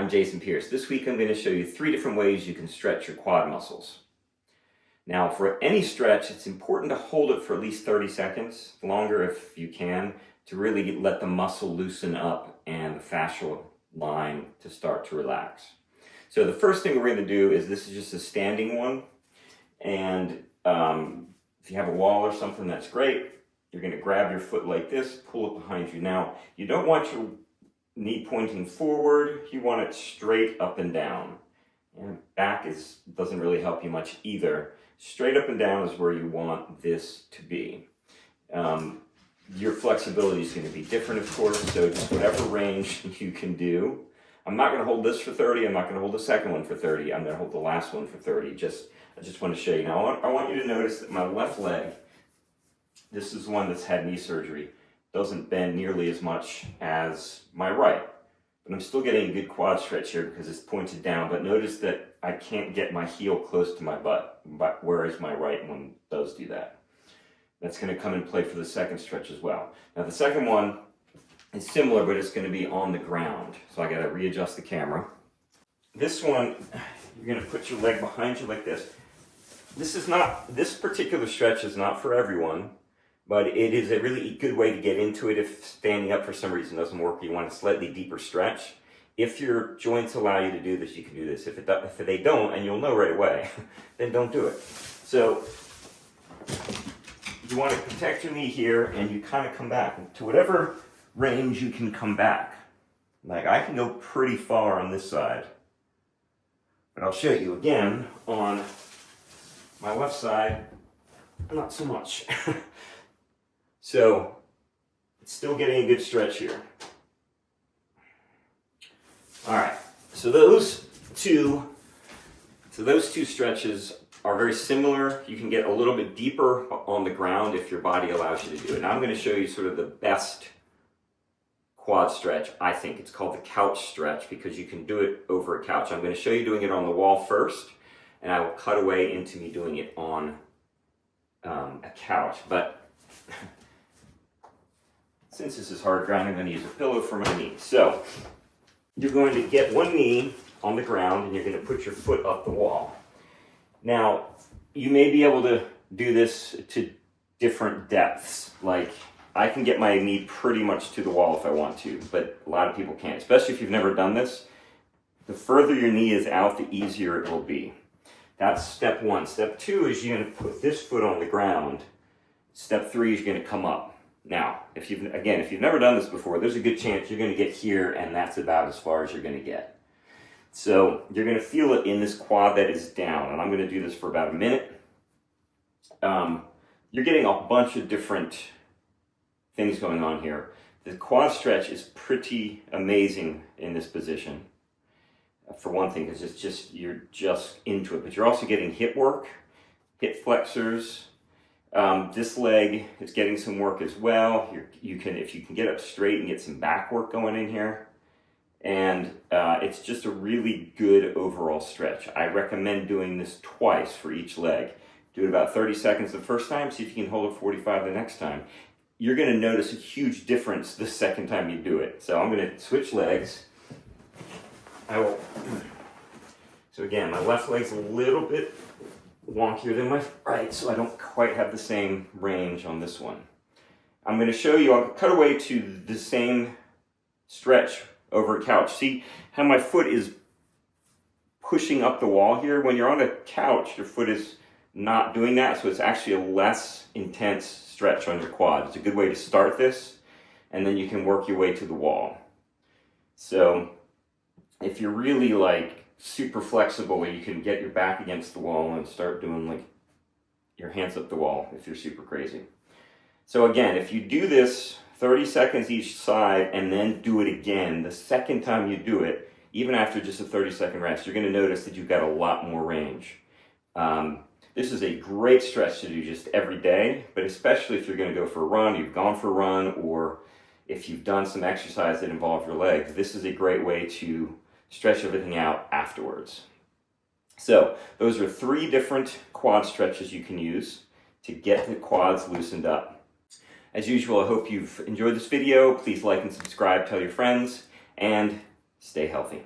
I'm Jason Pierce. This week I'm going to show you 3 different ways you can stretch your quad muscles. Now for any stretch, it's important to hold it for at least 30 seconds, longer if you can, to really let the muscle loosen up and the fascial line to start to relax. So the first thing we're going to do is, this is just a standing one, and if you have a wall or something, that's great. You're going to grab your foot like this, pull it behind you. Now, you don't want your knee pointing forward, you want it straight up and down. And back doesn't really help you much either. Straight up and down is where you want this to be. Your flexibility is going to be different, of course, so just whatever range you can do. I'm not going to hold this for 30, I'm not going to hold the second one for 30, I'm going to hold the last one for 30. I just want to show you. Now I want you to notice that my left leg, this is one that's had knee surgery, doesn't bend nearly as much as my right. But I'm still getting a good quad stretch here because it's pointed down. But notice that I can't get my heel close to my butt, whereas my right one does do that. That's going to come in play for the second stretch as well. Now the second one is similar, but it's going to be on the ground. So I got to readjust the camera. This one, you're going to put your leg behind you like this. This particular stretch is not for everyone. But it is a really good way to get into it if standing up for some reason doesn't work. You want a slightly deeper stretch. If your joints allow you to do this, you can do this. If they don't, and you'll know right away, then don't do it. So you want to protect your knee here, and you kind of come back to whatever range you can come back. Like I can go pretty far on this side, but I'll show you again on my left side, not so much. So, it's still getting a good stretch here. Alright, so those two stretches are very similar. You can get a little bit deeper on the ground if your body allows you to do it. Now I'm going to show you sort of the best quad stretch, I think. It's called the couch stretch because you can do it over a couch. I'm going to show you doing it on the wall first, and I will cut away into me doing it on a couch. But since this is hard ground, I'm going to use a pillow for my knee. So, you're going to get one knee on the ground and you're going to put your foot up the wall. Now, you may be able to do this to different depths. Like, I can get my knee pretty much to the wall if I want to, but a lot of people can't, especially if you've never done this. The further your knee is out, the easier it will be. That's step 1. Step 2 is you're going to put this foot on the ground. Step 3 is you're going to come up. Now, if you've never done this before, there's a good chance you're going to get here, and that's about as far as you're going to get. So you're going to feel it in this quad that is down, and I'm going to do this for about a minute. You're getting a bunch of different things going on here. The quad stretch is pretty amazing in this position. For one thing, because you're just into it, but you're also getting hip work, hip flexors. This leg is getting some work as well. If you can get up straight and get some back work going in here. And it's just a really good overall stretch. I recommend doing this twice for each leg. Do it about 30 seconds the first time, see if you can hold it 45 the next time. You're going to notice a huge difference the second time you do it. So I'm going to switch legs. So again, my left leg's a little bit wonkier than my right, so I don't quite have the same range on this one. I'm going to show you, I'll cut away to the same stretch over a couch. See how my foot is pushing up the wall here? When you're on a couch, your foot is not doing that, so it's actually a less intense stretch on your quad. It's a good way to start this, and then you can work your way to the wall. So if you're really like super flexible, you can get your back against the wall and start doing like your hands up the wall if you're super crazy. So again, if you do this 30 seconds each side and then do it again, the second time you do it, even after just a 30-second rest, you're going to notice that you've got a lot more range. This is a great stretch to do just every day, but especially if you're going to go for a run, you've gone for a run, or if you've done some exercise that involves your legs, this is a great way to stretch everything out afterwards. So those are 3 different quad stretches you can use to get the quads loosened up. As usual, I hope you've enjoyed this video. Please like and subscribe, tell your friends, and stay healthy.